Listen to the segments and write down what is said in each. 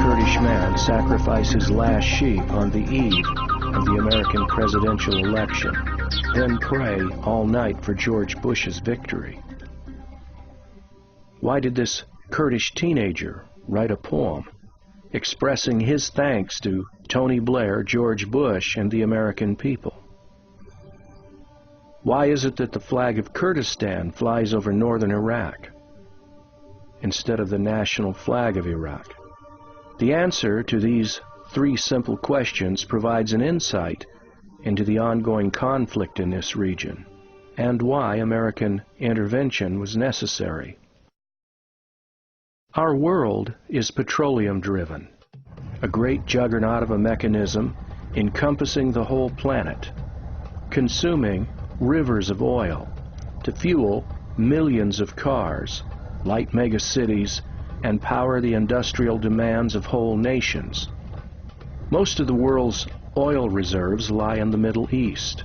Kurdish man sacrifice his last sheep on the eve of the American presidential election, then pray all night for George Bush's victory? Why did this Kurdish teenager write a poem expressing his thanks to Tony Blair, George Bush, and the American people? Why is it that the flag of Kurdistan flies over northern Iraq instead of the national flag of Iraq? The answer to these three simple questions provides an insight into the ongoing conflict in this region and why American intervention was necessary. Our world is petroleum-driven, a great juggernaut of a mechanism encompassing the whole planet, consuming rivers of oil to fuel millions of cars, light megacities, and power the industrial demands of whole nations. Most of the world's oil reserves lie in the Middle East,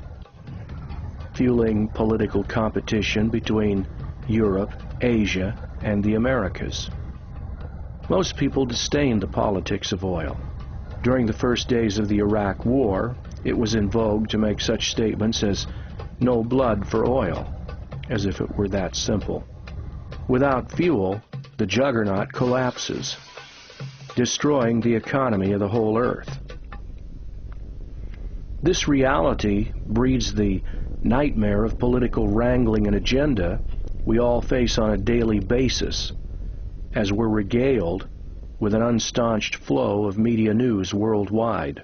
fueling political competition between Europe, Asia, and the Americas. Most people disdain the politics of oil. During the first days of the Iraq War, it was in vogue to make such statements as "no blood for oil," as if it were that simple. Without fuel, the juggernaut collapses, destroying the economy of the whole earth. This reality breeds the nightmare of political wrangling and agenda we all face on a daily basis, as we're regaled with an unstaunched flow of media news worldwide.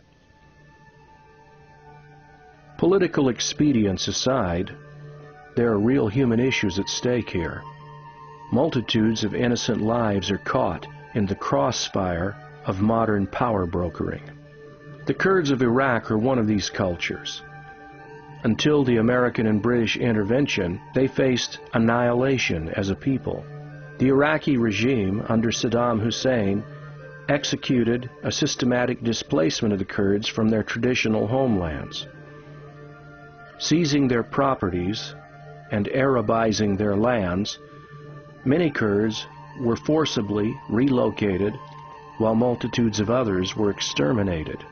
Political expedience aside, there are real human issues at stake here. Multitudes of innocent lives are caught in the crossfire of modern power brokering. The Kurds of Iraq are one of these cultures. Until the American and British intervention, they faced annihilation as a people. The Iraqi regime under Saddam Hussein executed a systematic displacement of the Kurds from their traditional homelands. Seizing their properties and Arabizing their lands, many Kurds were forcibly relocated while multitudes of others were exterminated.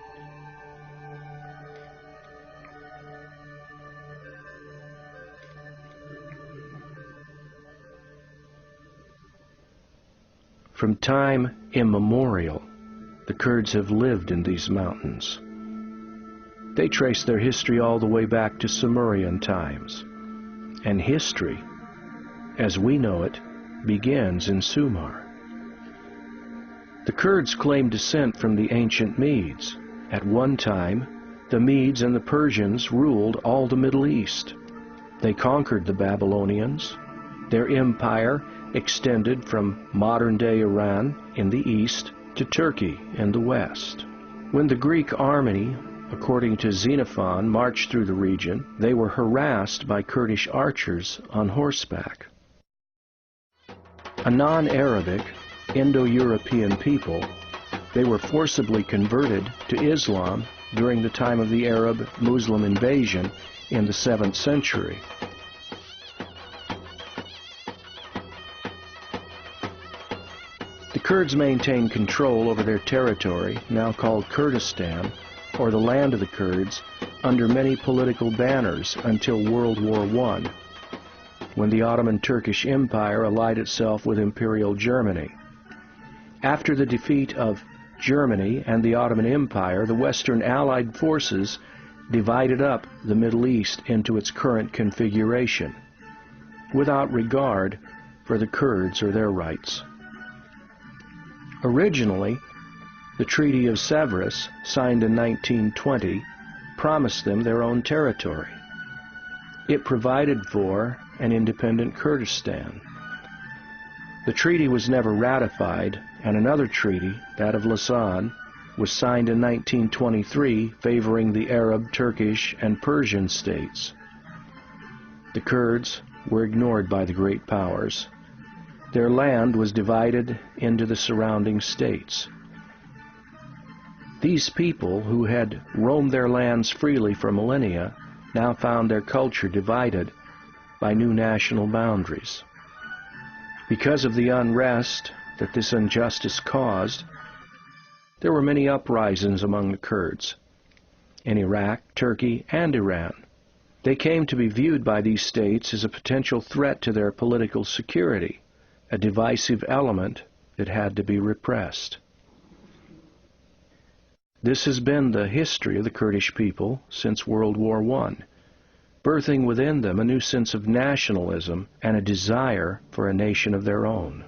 From time immemorial, the Kurds have lived in these mountains. They trace their history all the way back to Sumerian times, and history, as we know it, begins in Sumer. The Kurds claim descent from the ancient Medes. At one time, the Medes and the Persians ruled all the Middle East. They conquered the Babylonians. Their empire extended from modern-day Iran in the east to Turkey in the west. When the Greek army, according to Xenophon, marched through the region, they were harassed by Kurdish archers on horseback. A non-Arabic, Indo-European people, they were forcibly converted to Islam during the time of the Arab-Muslim invasion in the 7th century. The Kurds maintained control over their territory, now called Kurdistan, or the land of the Kurds, under many political banners until World War I, when the Ottoman Turkish Empire allied itself with Imperial Germany. After the defeat of Germany and the Ottoman Empire, the Western Allied forces divided up the Middle East into its current configuration, without regard for the Kurds or their rights. Originally, the Treaty of Sèvres, signed in 1920, promised them their own territory. It provided for an independent Kurdistan. The treaty was never ratified, and another treaty, that of Lausanne, was signed in 1923 favoring the Arab, Turkish, and Persian states. The Kurds were ignored by the great powers. Their land was divided into the surrounding states. These people, who had roamed their lands freely for millennia, now found their culture divided by new national boundaries. Because of the unrest that this injustice caused, There were many uprisings among the Kurds in Iraq, Turkey, and Iran. They came to be viewed by these states as a potential threat to their political security, a divisive element that had to be repressed. This has been the history of the Kurdish people since World War I, birthing within them a new sense of nationalism and a desire for a nation of their own.